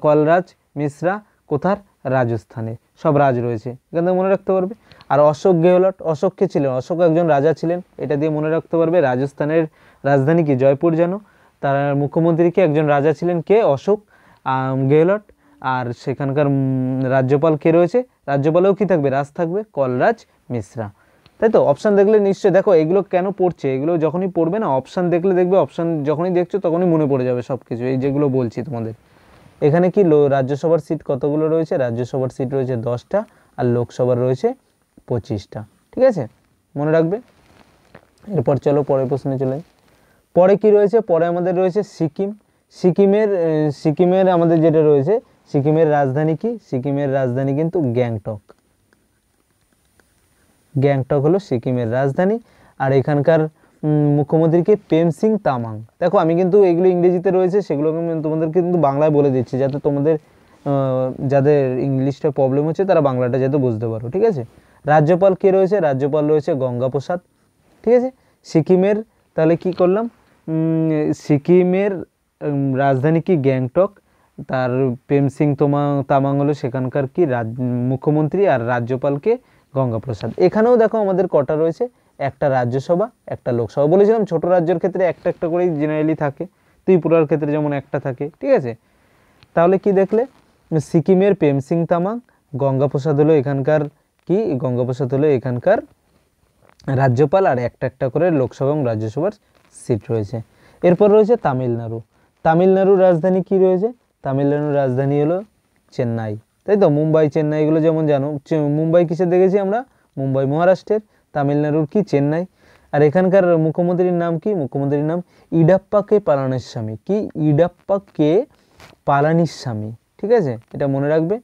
কলরাজ, মিশ্রা, কোথার, রাজস্থানে সব রাজ রয়েছে, এখান থেকে মনে রাখতে পারবে। আর অশোক গেহলট, অশোক কে ছিলেন, অশোক একজন রাজা ছিলেন, এটা দিয়ে মনে রাখতে পারবে। রাজস্থানের রাজধানী কি, জয়পুর জানো। তার মুখ্যমন্ত্রী কি একজন রাজা ছিলেন, কে, অশোক গেহলট। আর সেখানকার রাজ্যপাল কে রয়েছে, রাজ্যপালেও কি থাকবে, রাজ থাকবে, কলরাজ মিশ্রা, তাই তো। অপশান দেখলে নিশ্চয়ই, দেখো এগুলো কেন পড়ছে, এগুলো যখনই পড়বে না অপশান দেখলে দেখবে, অপশান যখনই দেখছো তখনই মনে পড়ে যাবে সব কিছু, এই যেগুলো বলছি তোমাদের। এখানে কি রাজ্যসভার সিট কতগুলো রয়েছে, রাজ্যসভার সিট রয়েছে 10টা আর লোকসভার রয়েছে 25টা। ঠিক আছে, মনে রাখবে। এরপর চলো পরের প্রশ্নে চলে যাই। পরে কি রয়েছে, পরে আমাদের রয়েছে সিকিমের আমাদের যেটা রয়েছে, সিকিমের রাজধানী কি, সিকিমের রাজধানী কিন্তু গ্যাংটক হলো সিকিমের রাজধানী। আর এখানকার মুখ্যমন্ত্রীকে প্রেম সিং তামাং। দেখো আমি কিন্তু এগুলো ইংরেজিতে রয়েছে, সেগুলো আমি তোমাদেরকে কিন্তু বাংলায় বলে দিচ্ছি, যাতে তোমাদের যাদের ইংলিশটা প্রবলেম হচ্ছে তারা বাংলাটা যাতে বুঝতে পারো। ঠিক আছে, রাজ্যপাল কে রয়েছে? রাজ্যপাল রয়েছে গঙ্গা প্রসাদ। ঠিক আছে। সিকিমের তাহলে কি করলাম, সিকিমের রাজধানী কি? গ্যাংটক। তার প্রেম সিং তামাং হলো সেখানকার কি মুখ্যমন্ত্রী, আর রাজ্যপালকে গঙ্গা প্রসাদ। এখানেও দেখো আমাদের কটা রয়েছে, একটা রাজ্যসভা একটা লোকসভা। বলেছিলাম ছোট রাজ্যের ক্ষেত্রে একটা একটা করেই জেনারেলি থাকে, ত্রিপুরার ক্ষেত্রে যেমন একটা থাকে। ঠিক আছে। তাহলে কি দেখলে, সিকিমের প্রেম সিং তামাং, গঙ্গা প্রসাদ হলো এখানকার কি? গঙ্গা প্রসাদ হলো এখানকার রাজ্যপাল, আর একটা একটা করে লোকসভা এবং রাজ্যসভার সিট রয়েছে। এরপর রয়েছে তামিলনাড়ু। তামিলনাড়ুর রাজধানী কি রয়েছে? তামিলনাড়ুর রাজধানী হলো চেন্নাই, তাই তো। মুম্বাই চেন্নাই এগুলো যেমন জানো। মুম্বাই কিসে দেখেছি আমরা? মুম্বাই মহারাষ্ট্রের। তামিলনাড়ুর কি? চেন্নাই। আর এখানকার মুখ্যমন্ত্রীর নাম কি? মুখ্যমন্ত্রীর নাম ইডাপ্পা কে পালানিস্বামী। কি? ইডাপ্পা কে পালানিস্বামী। ঠিক আছে, এটা মনে রাখবে।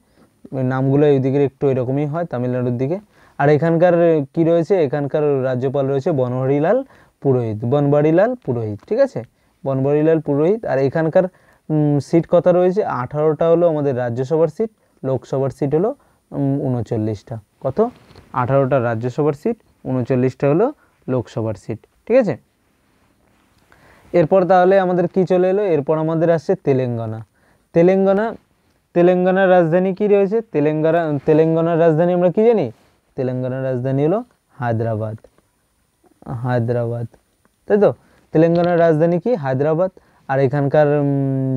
নামগুলো এই দিকের একটু এরকমই হয় তামিলনাড়ুর দিকে। আর এখানকার কি রয়েছে? এখানকার রাজ্যপাল রয়েছে বনওয়ারিলাল পুরোহিত। ঠিক আছে, বনওয়ারিলাল পুরোহিত। আর এখানকার সিট কত রয়েছে? 18টা হলো আমাদের রাজ্যসভার সিট, লোকসভার সিট হলো 39টা। কত? 18টা রাজ্যসভার সিট, 39টা হলো লোকসভার সিট। ঠিক আছে। এরপর তাহলে আমাদের কি চলে এলো? এরপর আমাদের আসছে তেলেঙ্গানা। তেলেঙ্গানার রাজধানী কি রয়েছে? তেলেঙ্গানার রাজধানী আমরা কি জানি? তেলেঙ্গানার রাজধানী হলো হায়দ্রাবাদ। তাই তো। তেলেঙ্গানার রাজধানী কি? হায়দ্রাবাদ। আর এখানকার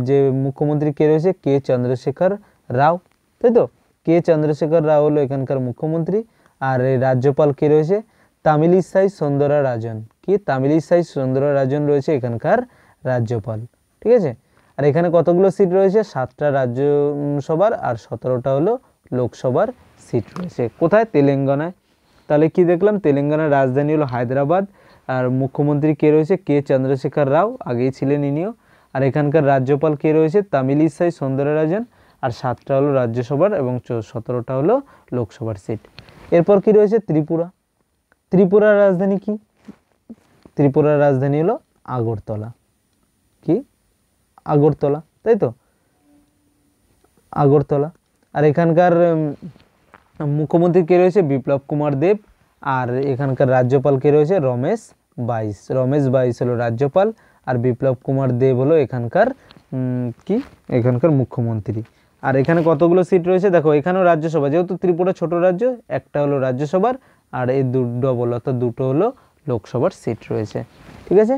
যে মুখ্যমন্ত্রী কে রয়েছে? কে চন্দ্রশেখর রাও। তাই তো, কে চন্দ্রশেখর রাও হলো এখানকার মুখ্যমন্ত্রী। আর এই রাজ্যপাল কে রয়েছে? তামিলিসাই সৌন্দরারাজন। কি? তামিলিসাই সৌন্দরারাজন রয়েছে এখানকার রাজ্যপাল। ঠিক আছে। আর এখানে কতগুলো সিট রয়েছে? 7টা রাজ্যসভার আর 17টা হলো লোকসভার সিট রয়েছে। কোথায়? তেলেঙ্গানায়। তাহলে কি দেখলাম? তেলেঙ্গানার রাজধানী হলো হায়দ্রাবাদ, আর মুখ্যমন্ত্রী কে রয়েছে? কে চন্দ্রশেখর রাও, আগেই ছিলেন ইনিও। আর এখানকার রাজ্যপাল কে রয়েছে? তামিলিসাই সৌন্দরারাজন। আর 7টা হলো রাজ্যসভার এবং 17টা হলো লোকসভার সিট। এরপর কি রয়েছে? ত্রিপুরার রাজধানী কি? ত্রিপুরার রাজধানী হলো আগরতলা। কি? আগরতলা, তাই তো, আগরতলা। আর এখানকার মুখ্যমন্ত্রী কে রয়েছে? বিপ্লব কুমার দেব। আর এখানকার রাজ্যপাল কে রয়েছে? রমেশ বাইস হলো রাজ্যপাল, আর বিপ্লব কুমার দেব হলো এখানকার কি? এখানকার মুখ্যমন্ত্রী। আর এখানে কতগুলো সিট রয়েছে দেখো, এখানেও রাজ্যসভা, যেহেতু ত্রিপুরা ছোট রাজ্য, একটা হলো রাজ্যসভার আর এই ডবল অর্থাৎ দুটো হলো লোকসভার সিট রয়েছে। ঠিক আছে।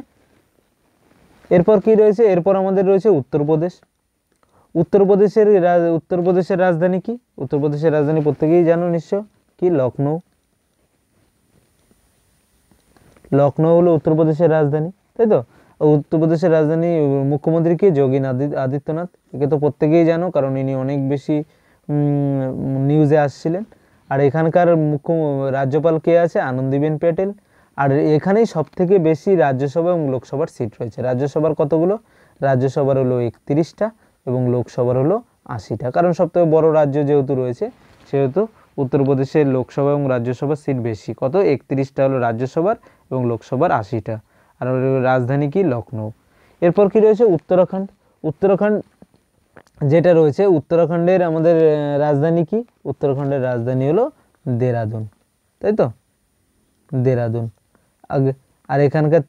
এরপর কি রয়েছে? এরপর আমাদের রয়েছে উত্তরপ্রদেশ। উত্তরপ্রদেশের রাজধানী কি? উত্তরপ্রদেশের রাজধানী প্রত্যেকেই জানো নিশ্চয়, কি? লখনৌ হলো উত্তরপ্রদেশের রাজধানী, তাই তো। উত্তরপ্রদেশের রাজধানী মুখ্যমন্ত্রী কি? যোগী আদিত্যনাথ। একে তো প্রত্যেকেই জানো, কারণ ইনি অনেক বেশি নিউজে আসছিলেন। আর এখানকার রাজ্যপাল কে আছে? আনন্দীবেন প্যাটেল। আর এখানেই সব থেকে বেশি রাজ্যসভা এবং লোকসভার সিট রয়েছে। রাজ্যসভার কতগুলো? রাজ্যসভার হলো 31টা এবং লোকসভার হলো 80টা। কারণ সবথেকে বড় রাজ্য যেহেতু রয়েছে, সেহেতু উত্তরপ্রদেশের লোকসভা এবং রাজ্যসভার সিট বেশি। কত? 31টা হলো রাজ্যসভার এবং লোকসভার 80টা। আর রাজধানী কি? লখনৌ। এরপর কি রয়েছে? উত্তরাখণ্ড যেটা রয়েছে, উত্তরাখণ্ডের আমাদের রাজধানী কি? উত্তরাখণ্ডের রাজধানী হলো দেরাদুন, তাই তো, দেরাদুন। আর এখানকার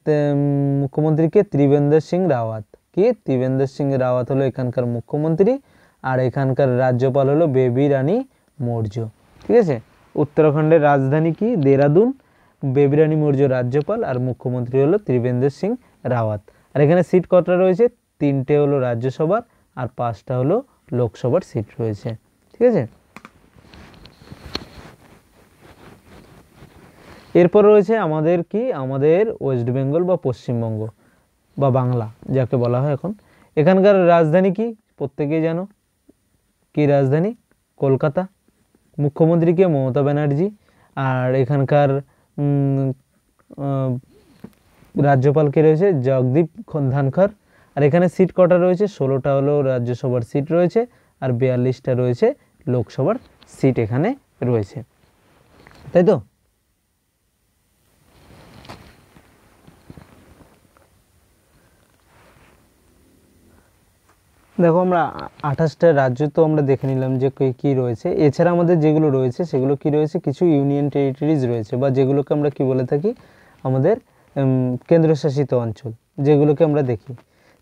মুখ্যমন্ত্রী কে? ত্রিবেন্দ্র সিং রাওয়াত। কি? ত্রিবেন্দ্র সিং রাওয়াত হলো এখানকার মুখ্যমন্ত্রী। আর এখানকার রাজ্যপাল হলো বেবি রানী মৌর্য। ঠিক আছে। উত্তরাখণ্ডের রাজধানী কি? দেরাদুন। বেবি রানী মৌর্য রাজ্যপাল, আর মুখ্যমন্ত্রী হলো ত্রিবেন্দ্র সিং রাওয়াত। আর এখানে সিট কতটা রয়েছে? 3টে হলো রাজ্যসভার আর 5টা হলো লোকসভার সিট রয়েছে। ঠিক আছে। এরপর রয়েছে আমাদের কি? আমাদের ওয়েস্ট বেঙ্গল বা পশ্চিমবঙ্গ বা বাংলা যাকে বলা হয় এখন। এখানকার রাজধানী কি? প্রত্যেকেই জানো, কি রাজধানী? কলকাতা। মুখ্যমন্ত্রী কে? মমতা ব্যানার্জি। আর এখানকার রাজ্যপাল কে রয়েছে? জগদীপ ধনখড়। আর এখানে সিট কটা রয়েছে? 16টা হলো রাজ্যসভার সিট রয়েছে আর 42টা রয়েছে লোকসভার সিট এখানে রয়েছে, তাই তো। দেখো আমরা 28টা রাজ্য তো আমরা দেখে নিলাম যে কি রয়েছে। এছাড়া আমাদের যেগুলো রয়েছে সেগুলো কি রয়েছে, কিছু ইউনিয়ন টেরিটরিজ রয়েছে, বা যেগুলোকে আমরা কি বলে থাকি, আমাদের কেন্দ্রশাসিত অঞ্চল, যেগুলোকে আমরা দেখি।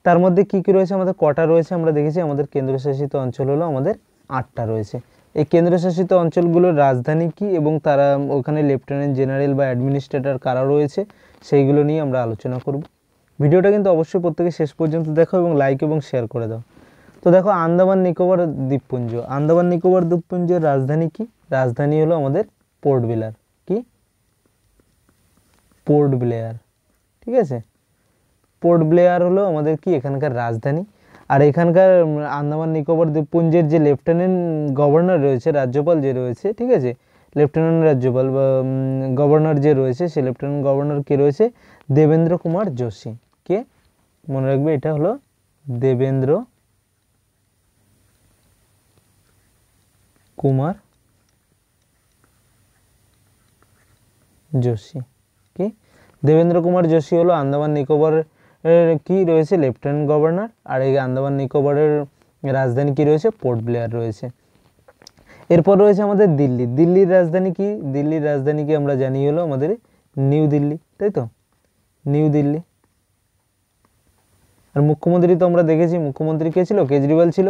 তার মধ্যে কি কি রয়েছে, আমাদের কটা রয়েছে আমরা দেখেছি, আমাদের কেন্দ্রশাসিত অঞ্চল হলো আমাদের 8টা রয়েছে। এই কেন্দ্রশাসিত অঞ্চলগুলোর রাজধানী কি এবং তারা ওখানে লেফটেন্যান্ট জেনারেল বা অ্যাডমিনিস্ট্রেটর কারা রয়েছে সেইগুলো নিয়ে আমরা আলোচনা করব। ভিডিওটা কিন্তু অবশ্যই প্রত্যেকে শেষ পর্যন্ত দেখো এবং লাইক এবং শেয়ার করে দাও। তো দেখো, আন্দামান নিকোবর দ্বীপপুঞ্জ, আন্দামান নিকোবর দ্বীপপুঞ্জের রাজধানী কি? রাজধানী হলো আমাদের পোর্ট ব্লেয়ার। কি? Port Blair. ঠিক আছে, পোর্ট ব্লেয়ার হলো আমাদের কি এখানকার রাজধানী। আর এখানকার আন্দামান নিকোবর দ্বীপপুঞ্জের যে লেফটেন্যান্ট গভর্নর রয়েছে, রাজ্যপাল যে রয়েছে, ঠিক আছে, লেফটেন্যান্ট রাজ্যপাল বা গভর্নর যে রয়েছে, সে লেফটেন্যান্ট গভর্নর কে রয়েছে? দেবেন্দ্র কুমার যোশী। কে? মনে রাখবে, এটা হলো দেবেন্দ্র কুমার যোশী। কি? দেবেন্দ্র কুমার যোশী হলো আন্দামান নিকোবরের কি রয়েছে? Lieutenant governor. আর এই আন্দামান নিকোবরের রাজধানী কি রয়েছে? পোর্ট ব্লেয়ার রয়েছে। এরপর রয়েছে আমাদের দিল্লি। দিল্লির রাজধানী কি? দিল্লির রাজধানী কি আমরা জানি হলো আমাদের নিউ দিল্লি, তাই তো, নিউ দিল্লি। আর মুখ্যমন্ত্রী তো আমরা দেখেছি, মুখ্যমন্ত্রী কে ছিল? কেজরিওয়াল ছিল।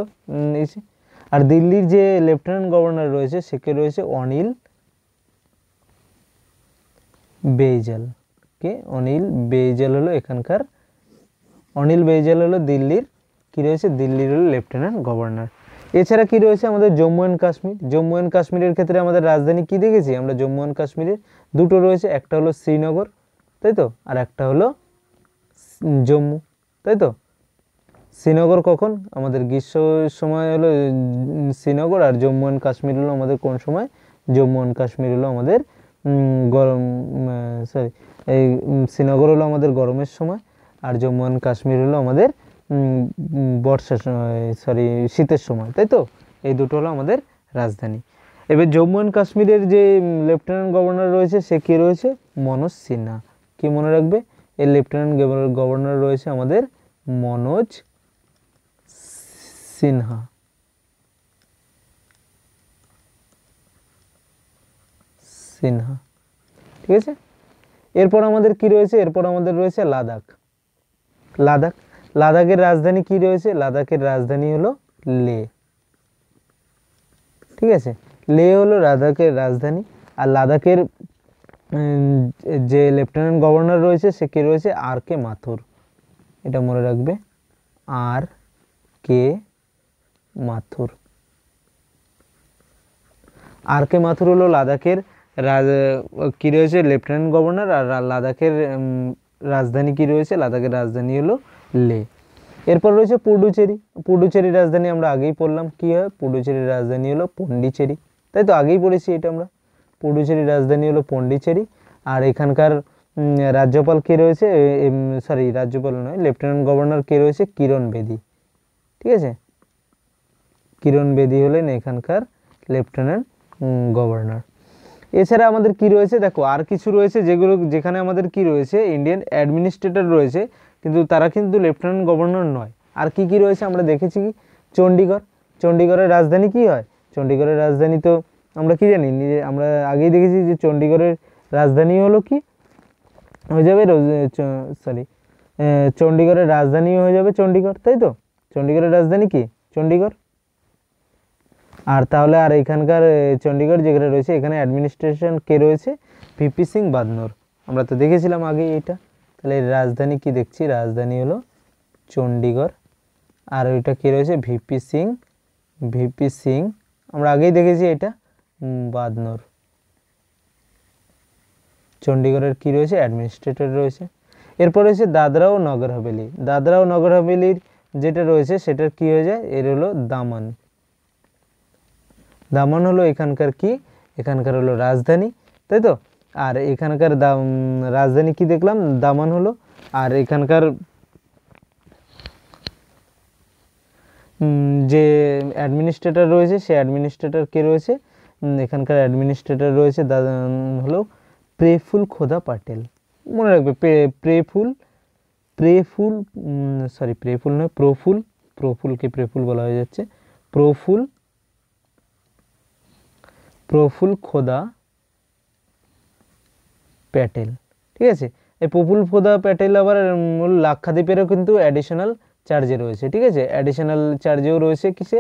আর দিল্লির যে লেফটেন্যান্ট গভর্নর রয়েছে সে কে রয়েছে? অনিল বেইজাল। কে? অনিল বেইজাল হলো এখানকার, অনিল বেইজাল হলো দিল্লির কি রয়েছে? দিল্লির হলো লেফটেন্যান্ট গভর্নর। এছাড়া কি রয়েছে আমাদের জম্মু অ্যান্ড কাশ্মীর। জম্মু অ্যান্ড কাশ্মীরের ক্ষেত্রে আমাদের রাজধানী কি দেখেছি আমরা? জম্মু অ্যান্ড কাশ্মীরের দুটো রয়েছে, একটা হলো শ্রীনগর, তাই তো, আর একটা হলো জম্মু, তাই তো। শ্রীনগর কখন? আমাদের গ্রীষ্মের সময় হলো শ্রীনগর, আর জম্মু অ্যান্ড কাশ্মীর হলো আমাদের কোন সময়? জম্মু অ্যান্ড কাশ্মীর হলো আমাদের গরম, সরি, এই শ্রীনগর হলো আমাদের গরমের সময়, আর জম্মু অ্যান্ড কাশ্মীর হলো আমাদের বর্ষার সময়, সরি, শীতের সময়, তাই তো। এই দুটো হলো আমাদের রাজধানী। এবার জম্মু অ্যান্ড কাশ্মীরের যে লেফটেন্যান্ট গভর্নর রয়েছে সে কে রয়েছে? মনোজ সিনহা। কি মনে রাখবে? এই লেফটেন্যান্ট গভর্নর রয়েছে আমাদের মনোজ সিনহা। সিনহা, ঠিক আছে। এরপর আমাদের কি রয়েছে? এরপর আমাদের রয়েছে লাদাখ। লাদাখ, লাদাখের রাজধানী কি রয়েছে? লাদাখের রাজধানী হলো লে, ঠিক আছে। লে হলো লাদাখের রাজধানী। আর লাদাখের যে লেফটেন্যান্ট গভর্নর রয়েছে সে কে রয়েছে? আর কে মাথুর। এটা মনে রাখবে, আর কে মাথুর। আর কে মাথুর হলো লাদাখের কি রয়েছে? Lieutenant governor. আর লাদাখের রাজধানী কি রয়েছে? লাদাখের রাজধানী হলো লে। এরপর রয়েছে পুডুচেরি। পুডুচেরির রাজধানী আমরা আগেই পড়লাম, কি হয়? পুডুচেরির রাজধানী হলো পন্ডিচেরি, তাই তো, আগেই পড়েছি এটা আমরা। পুডুচেরির রাজধানী হলো পন্ডিচেরি। আর এখানকার রাজ্যপাল কে রয়েছে? সরি, রাজ্যপাল নয়, লেফটেন্যান্ট গভর্নর কে রয়েছে? কিরণ বেদি, ঠিক আছে। কিরণ বেদি হলেন এখানকার লেফটেন্যান্ট গভর্নর। এছাড়া আমাদের কি রয়েছে? দেখো, আর কিছু রয়েছে যেখানে আমাদের কি রয়েছে? ইন্ডিয়ান অ্যাডমিনিস্ট্রেটর রয়েছে, কিন্তু তারা কিন্তু লেফটেন্যান্ট গভর্নর নয়। আর কি কি রয়েছে আমরা দেখেছি কি? চণ্ডীগড়। চণ্ডীগড়ের রাজধানী কি হয়? চণ্ডীগড়ের রাজধানী তো আমরা কি জানি, আমরা আগেই দেখেছি যে চণ্ডীগড়ের রাজধানী হলো কি হয়ে যাবে, সরি, চণ্ডীগড়ের রাজধানী হয়ে যাবে চণ্ডীগড়, তাই তো। চণ্ডীগড়ের রাজধানী কি? চণ্ডীগড়। আর তাহলে আর এখানকার চণ্ডীগড় যেখানে রয়েছে এখানে অ্যাডমিনিস্ট্রেশন কে রয়েছে? ভিপি সিং বাদনোর। আমরা তো দেখেছিলাম আগে এটা। তাহলে রাজধানী কি দেখছি? রাজধানী হলো চণ্ডীগড়। আর ওইটা কে রয়েছে? ভিপি সিং, ভিপি সিং আমরা আগেই দেখেছি এটা, বাদনোর। চণ্ডীগড়ের কি রয়েছে? অ্যাডমিনিস্ট্রেটর রয়েছে। এরপর রয়েছে দাদরা ও নগর হাভেলি। দাদরা ও নগর হাভেলির যেটা রয়েছে সেটার কি হয়ে যায়? এর হলো দামান। দামান হলো এখানকার কি? এখানকার হলো রাজধানী, তাই তো। আর এখানকার রাজধানী কি দেখলাম? দামান হলো। আর এখানকার যে অ্যাডমিনিস্ট্রেটর রয়েছে সে অ্যাডমিনিস্ট্রেটর কে রয়েছে? এখানকার অ্যাডমিনিস্ট্রেটর রয়েছে হলো প্রেফুল খোদা পাটেল। মনে রাখবে, প্রেফুল, সরি, প্রেফুল নয়, প্রফুল প্রফুলকে প্রেফুল বলা হয়ে যাচ্ছে, প্রফুল খোদা প্যাটেল। ঠিক আছে, এই প্রফুল খোদা প্যাটেল আবার লাক্ষাদ্বীপেরও কিন্তু অ্যাডিশনাল চার্জে রয়েছে। ঠিক আছে, অ্যাডিশনাল চার্জেও রয়েছে, কিসে,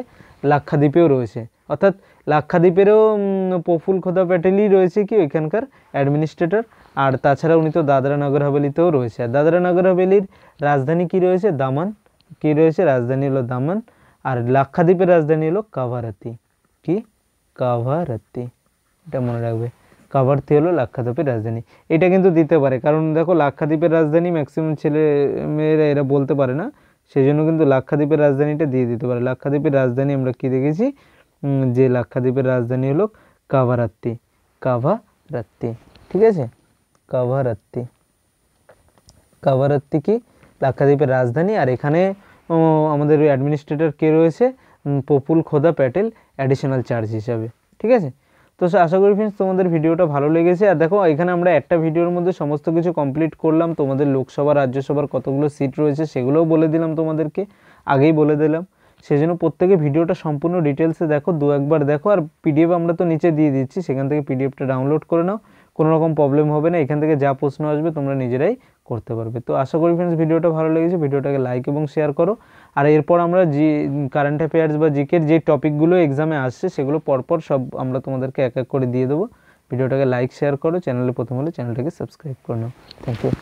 লাক্ষাদ্বীপেও রয়েছে, অর্থাৎ লাক্ষাদ্বীপেরও প্রফুল খোদা প্যাটেলই রয়েছে কি ওইখানকার অ্যাডমিনিস্ট্রেটর। আর তাছাড়া উনি তো দাদরা নগর হাভেলিতেও রয়েছে। আর দাদরা নগর হাভেলির রাজধানী কি রয়েছে, দামান। কি রয়েছে, রাজধানী হলো দামান। আর লাক্ষাদ্বীপের রাজধানী হলো কাভারাতি। কি, কাভারাতি, এটা মনে রাখবে। কাভারাতি হলো লাক্ষাদ্বীপের রাজধানী। এটা কিন্তু দিতে পারে, কারণ দেখো লাক্ষাদ্বীপের রাজধানী ম্যাক্সিমাম ছেলে মেয়েরা এরা বলতে পারে না, সেই জন্য কিন্তু লাক্ষাদ্বীপের রাজধানীটা দিয়ে দিতে পারে। লাক্ষাদ্বীপের রাজধানী আমরা কি দেখেছি, যে লাক্ষাদ্বীপের রাজধানী হলো কাভারাত্তি। কাভারাত্তি, ঠিক আছে, কাভারাত্তি। কাভারাত্তি কি লাক্ষাদ্বীপের রাজধানী। আর এখানে আমাদের অ্যাডমিনিস্ট্রেটর কে রয়েছে, প্রফুল খোদা প্যাটেল অ্যাডিশনাল চার্জ হিসাবে। ঠিক আছে, তো আশা করি ফ্রেন্ডস তোমাদের ভিডিওটা ভালো লেগেছে। আর দেখো এখানে আমরা একটা ভিডিওর মধ্যে সমস্ত কিছু কমপ্লিট করলাম। তোমাদের লোকসভা রাজ্যসভার কতগুলো সিট রয়েছে সেগুলোও বলে দিলাম তোমাদেরকে, আগেই বলে দিলাম। সেই জন্য প্রত্যেকে ভিডিওটা সম্পূর্ণ ডিটেলসে দেখো, দু একবার দেখো। আর পিডিএফ আমরা তো নিচে দিয়ে দিচ্ছি, সেখান থেকে পিডিএফটা ডাউনলোড করে নাও, কোনো রকম প্রবলেম হবে না। এখান থেকে যা প্রশ্ন আসবে তোমরা নিজেরাই করতে পারবে। তো আশা করি ফ্রেন্ডস ভিডিওটা ভালো লেগেছে, ভিডিওটাকে লাইক এবং শেয়ার করো। আর এরপর আমরা কারেন্ট অ্যাফেয়ার্স বা জিকের যে টপিকগুলো এক্সামে আসছে সেগুলো পরপর সব আমরা তোমাদেরকে এক এক করে দিয়ে দেবো। ভিডিওটাকে লাইক শেয়ার করো, চ্যানেলে প্রথম হলে চ্যানেলটাকে সাবস্ক্রাইব করে নাও। Thank you.